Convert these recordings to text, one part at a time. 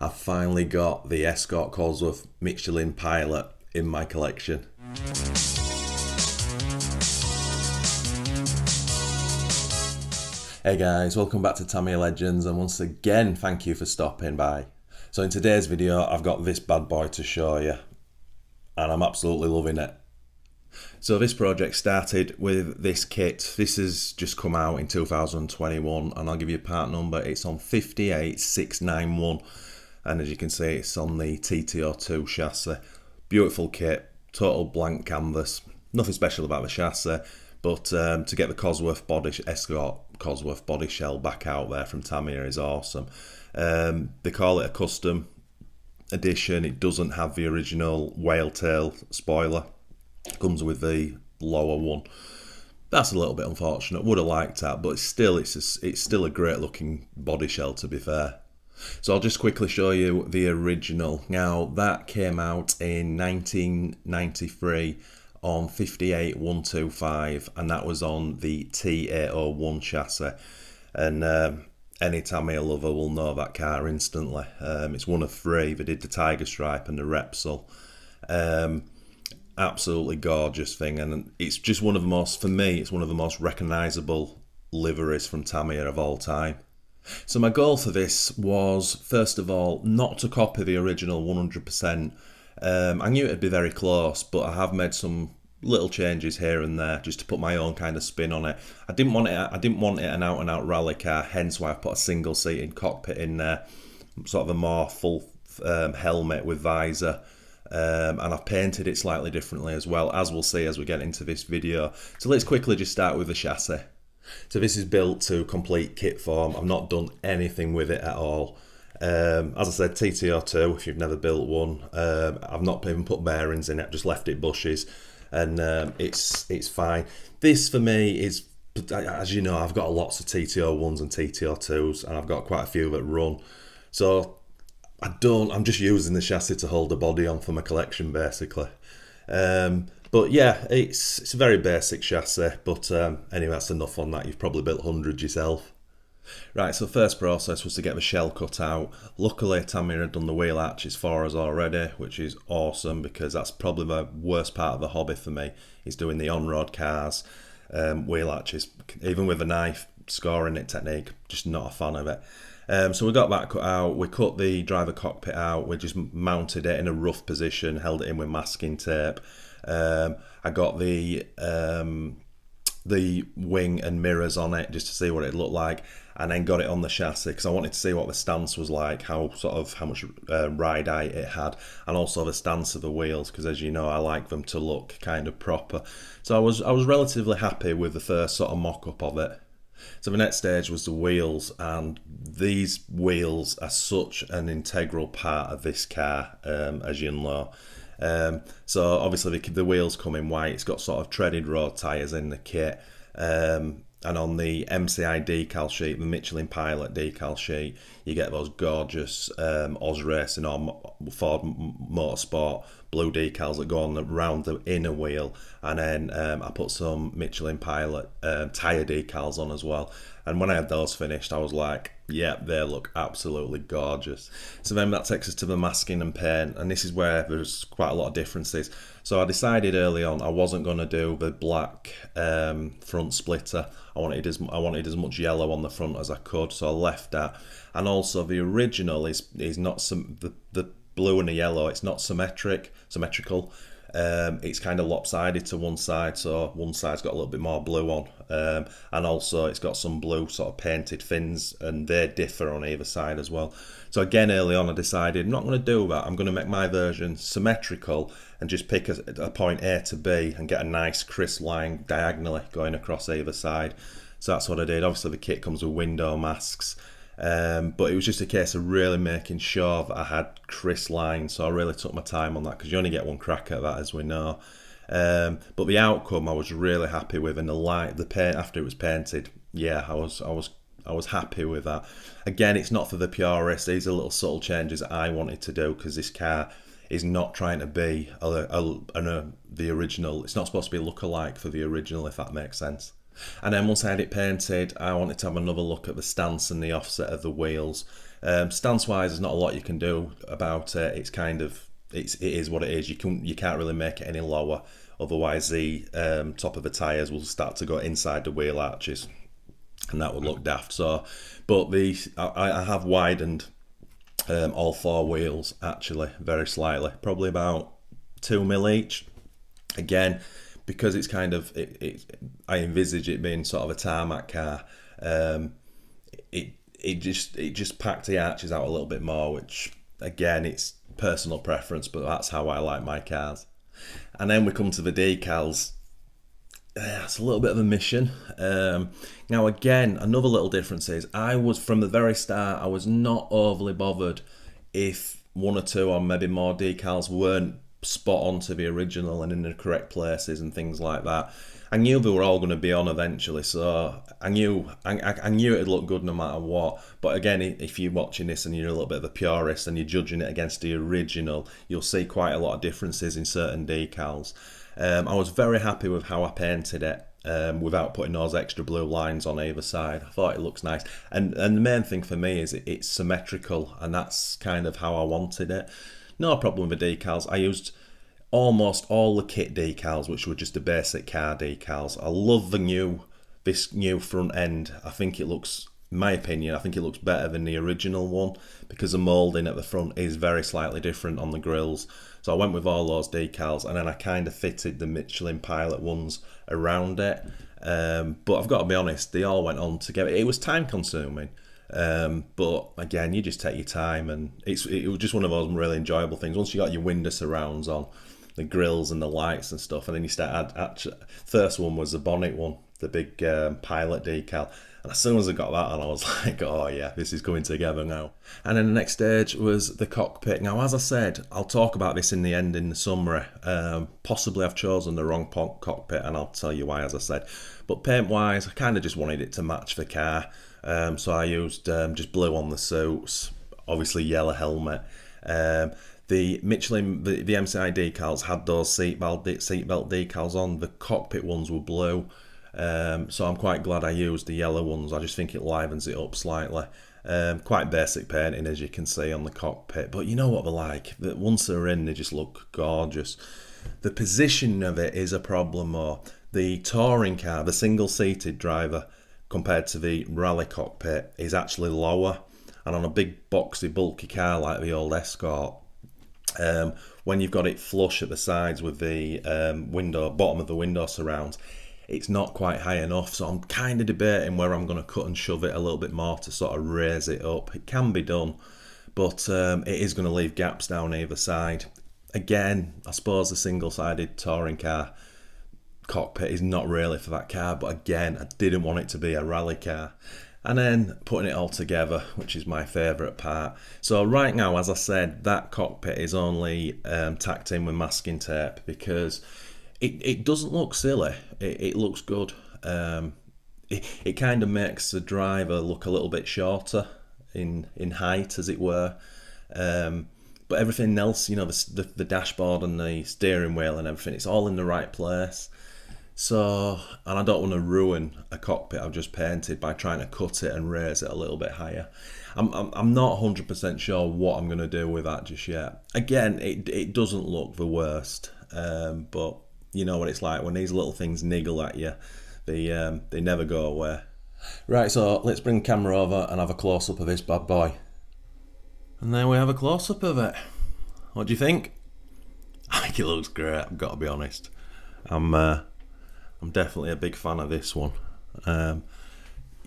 I've finally got the Escort Cosworth Michelin Pilot in my collection. Hey guys, welcome back to Tamiya Legends, and once again thank you for stopping by. So in today's video I've got this bad boy to show you, and I'm absolutely loving it. So this project started with this kit. This has just come out in 2021 and I'll give you a part number. It's on 58691, and as you can see it's on the TTO2 chassis. Beautiful kit, total blank canvas, nothing special about the chassis, but to get the Cosworth body, Escort Cosworth body shell back out there from Tamiya is awesome. They call it a custom edition. It doesn't have the original whale tail spoiler. It comes with the lower one. That's a little bit unfortunate. Would have liked that, but it's still a great looking body shell, to be fair. So I'll just quickly show you the original. Now that came out in 1993 on 58125, and that was on the T801 chassis. And any Tamiya lover will know that car instantly. It's one of three. They did the Tiger Stripe and the Repsol. Absolutely gorgeous thing, and it's just one of the most, for me, it's one of the most recognisable liveries from Tamiya of all time. So my goal for this was, first of all, not to copy the original 100%. I knew it'd be very close, but I have made some little changes here and there just to put my own kind of spin on it. I didn't want it an out and out rally car, hence why I've put a single seated cockpit in there, sort of a more full helmet with visor. And I've painted it slightly differently as well, as we'll see as we get into this video. So let's quickly just start with the chassis. So this is built to complete kit form. I've not done anything with it at all. As I said, TTO2, if you've never built one. I've not even put bearings in it, I've just left it bushes, and it's fine. This for me is, as you know, I've got lots of TTO1s and TTO2s, and I've got quite a few that run. So I'm just using the chassis to hold the body on for my collection, basically. But yeah, it's a very basic chassis, but anyway, that's enough on that. You've probably built hundreds yourself. Right, so first process was to get the shell cut out. Luckily, Tamiya had done the wheel arches for us already, which is awesome, because that's probably the worst part of the hobby for me, is doing the on-road cars, wheel arches. Even with a knife, scoring it technique, just not a fan of it. So we got that cut out, we cut the driver cockpit out, we just mounted it in a rough position, held it in with masking tape. I got the wing and mirrors on it just to see what it looked like, and then got it on the chassis because I wanted to see what the stance was like, how much ride height it had, and also the stance of the wheels, because as you know I like them to look kind of proper. So I was relatively happy with the first sort of mock-up of it. So the next stage was the wheels, and these wheels are such an integral part of this car, as you know. So obviously the wheels come in white. It's got sort of treaded road tyres in the kit, and on the MCI decal sheet, the Michelin Pilot decal sheet, you get those gorgeous Oz Racing or Ford Motorsport blue decals that go on around the inner wheel, and then I put some Michelin Pilot tyre decals on as well. And when I had those finished, I was like, yeah, they look absolutely gorgeous. So then that takes us to the masking and paint, and this is where there's quite a lot of differences. So I decided early on I wasn't going to do the black front splitter. I wanted as much yellow on the front as I could, so I left that. And also the original is not the blue and the yellow. It's not symmetrical. It's kind of lopsided to one side, so one side's got a little bit more blue on, and also it's got some blue sort of painted fins, and they differ on either side as well. So again, early on I decided I'm not going to do that. I'm going to make my version symmetrical and just pick a point A to B and get a nice crisp line diagonally going across either side. So that's what I did. Obviously the kit comes with window masks, but it was just a case of really making sure that I had crisp lines, so I really took my time on that, because you only get one crack at that, as we know. But the outcome I was really happy with, and the paint after it was painted, yeah, I was happy with that. Again, it's not for the purists. These are little subtle changes that I wanted to do, because this car is not trying to be the original. It's not supposed to be a look-alike for the original, if that makes sense. And then once I had it painted, I wanted to have another look at the stance and the offset of the wheels. Stance wise, there's not a lot you can do about it. It's kind of it is what it is. You can't really make it any lower, otherwise the top of the tyres will start to go inside the wheel arches, and that would look daft. So, but I have widened all four wheels actually very slightly, probably about 2mm each. Again, because it's kind of I envisage it being sort of a tarmac car. It just packed the arches out a little bit more, which again, it's personal preference, but that's how I like my cars. And then we come to the decals. It's a little bit of a mission. Now again, another little difference is I was, from the very start, I was not overly bothered if one or two or maybe more decals weren't spot on to the original and in the correct places and things like that. I knew they were all going to be on eventually, so I knew it'd look good no matter what. But again, if you're watching this and you're a little bit of a purist and you're judging it against the original, you'll see quite a lot of differences in certain decals. I was very happy with how I painted it, without putting those extra blue lines on either side. I thought it looks nice, and the main thing for me is it's symmetrical, and that's kind of how I wanted it. No problem with the decals. I used almost all the kit decals, which were just the basic car decals. I love this new front end. I think it looks, in my opinion, I think it looks better than the original one, because the moulding at the front is very slightly different on the grills. So I went with all those decals, and then I kind of fitted the Michelin Pilot ones around it. But I've got to be honest, they all went on together. It was time consuming. But again, you just take your time, and it was just one of those really enjoyable things. Once you got your window surrounds on, the grills and the lights and stuff, and then you start first one was the bonnet one, the big Pilot decal, and as soon as I got that on, I was like, oh yeah, this is coming together now. And then the next stage was the cockpit. Now, as I said, I'll talk about this in the end in the summary. Possibly I've chosen the wrong cockpit, and I'll tell you why, as I said. But paint wise, I kind of just wanted it to match the car, so I used just blue on the suits, obviously yellow helmet. The Michelin, the MCI decals had those seatbelt decals on. The cockpit ones were blue, so I'm quite glad I used the yellow ones. I just think it livens it up slightly. Quite basic painting, as you can see on the cockpit, but you know what they're like. Once they're in, they just look gorgeous. The position of it is a problem, though. The touring car, the single-seated driver, compared to the rally cockpit, is actually lower. And on a big, boxy, bulky car like the old Escort, when you've got it flush at the sides with the bottom of the window surrounds, it's not quite high enough. So I'm kind of debating where I'm going to cut and shove it a little bit more to sort of raise it up. It can be done, but it is going to leave gaps down either side. Again, I suppose the single-sided touring car cockpit is not really for that car, but again, I didn't want it to be a rally car. And then putting it all together, which is my favourite part. So right now, as I said, that cockpit is only tacked in with masking tape, because it doesn't look silly. It looks good. It kind of makes the driver look a little bit shorter in height, as it were. But everything else, you know, the dashboard and the steering wheel and everything, it's all in the right place. So, and I don't want to ruin a cockpit I've just painted by trying to cut it and raise it a little bit higher. I'm not 100% sure what I'm going to do with that just yet. Again, it doesn't look the worst, but you know what it's like when these little things niggle at you. They never go away. Right, so let's bring the camera over and have a close-up of this bad boy. And there we have a close-up of it. What do you think? I think it looks great, I've got to be honest. I'm definitely a big fan of this one.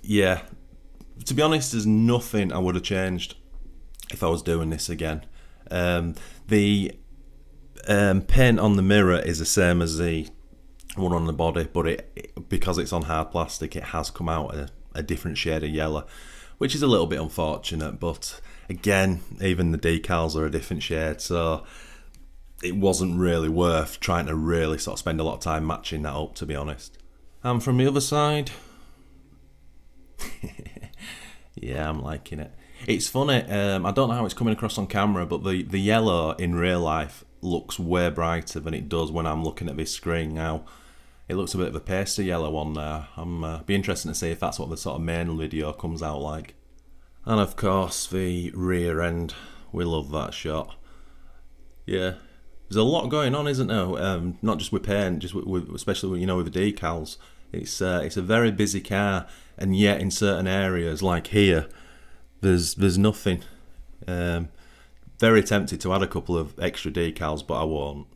Yeah, to be honest, there's nothing I would have changed if I was doing this again. The paint on the mirror is the same as the one on the body, but because it's on hard plastic, it has come out a different shade of yellow, which is a little bit unfortunate. But again, even the decals are a different shade, so it wasn't really worth trying to really sort of spend a lot of time matching that up, to be honest. And from the other side, yeah, I'm liking it. It's funny, I don't know how it's coming across on camera, but the yellow in real life looks way brighter than it does when I'm looking at this screen now. It looks a bit of a pasty yellow on there. I'm be interested to see if that's what the sort of main video comes out like. And of course the rear end, we love that shot. Yeah, there's a lot going on, isn't there? Not just with paint, just especially with the decals. It's a very busy car, and yet in certain areas like here, there's nothing. Very tempted to add a couple of extra decals, but I won't.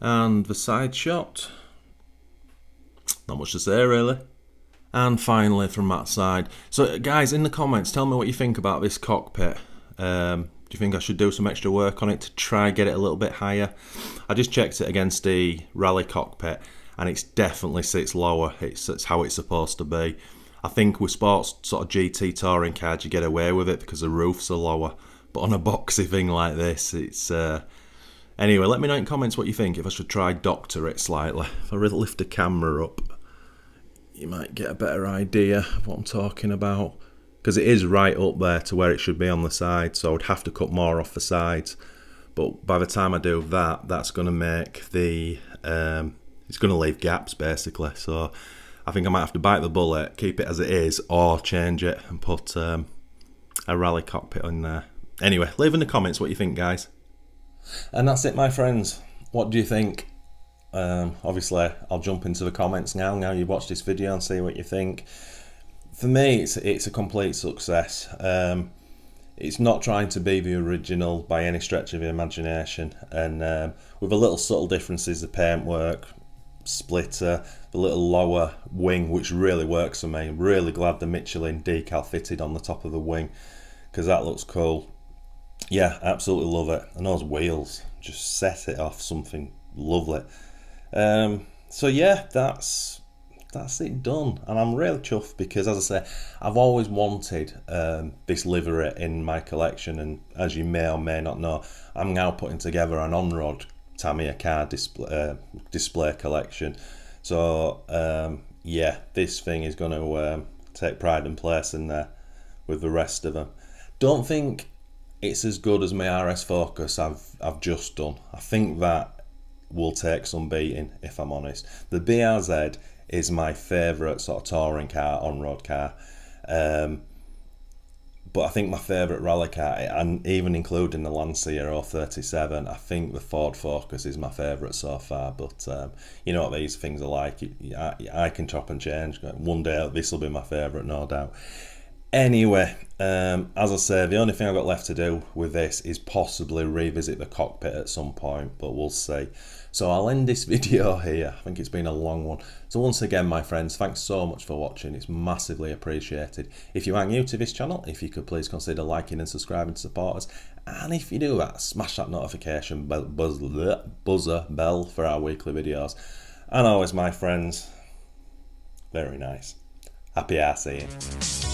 And the side shot, not much to say really. And finally from that side. So guys, in the comments, tell me what you think about this cockpit. Do you think I should do some extra work on it to try get it a little bit higher? I just checked it against the rally cockpit, and it's definitely sits lower. It's how it's supposed to be. I think with sports sort of GT touring cars, you get away with it because the roofs are lower. But on a boxy thing like this, it's... Anyway, let me know in comments what you think, if I should try doctor it slightly. If I really lift the camera up, you might get a better idea of what I'm talking about. Because it is right up there to where it should be on the side, so I would have to cut more off the sides. But by the time I do that, that's going to make the... it's going to leave gaps, basically. So I think I might have to bite the bullet, keep it as it is, or change it and put a rally cockpit in there. Anyway, leave in the comments what you think, guys. And that's it, my friends. What do you think? Obviously, I'll jump into the comments now you've watched this video, and see what you think. For me, it's a complete success. It's not trying to be the original by any stretch of the imagination, and with a little subtle differences, the paintwork, splitter, the little lower wing, which really works for me. I'm really glad the Michelin decal fitted on the top of the wing, because that looks cool. Yeah, absolutely love it. And those wheels just set it off something lovely. So yeah, that's it done, and I'm really chuffed because, as I say, I've always wanted this livery in my collection, and as you may or may not know, I'm now putting together an on-road Tamiya car display collection. So yeah, this thing is going to take pride and place in there with the rest of them. Don't think it's as good as my RS Focus I've just done. I think that will take some beating, if I'm honest. The BRZ is my favourite sort of touring car, on-road car. But I think my favourite rally car, and even including the Lancia 037, I think the Ford Focus is my favourite so far. But you know what these things are like. I can chop and change. One day this will be my favourite, no doubt. Anyway, as I say, the only thing I've got left to do with this is possibly revisit the cockpit at some point, but we'll see. So I'll end this video here. I think it's been a long one. So once again, my friends, thanks so much for watching. It's massively appreciated. If you are new to this channel, if you could please consider liking and subscribing to support us. And if you do that, smash that notification buzzer bell for our weekly videos. And always, my friends, very nice. Happy RCing.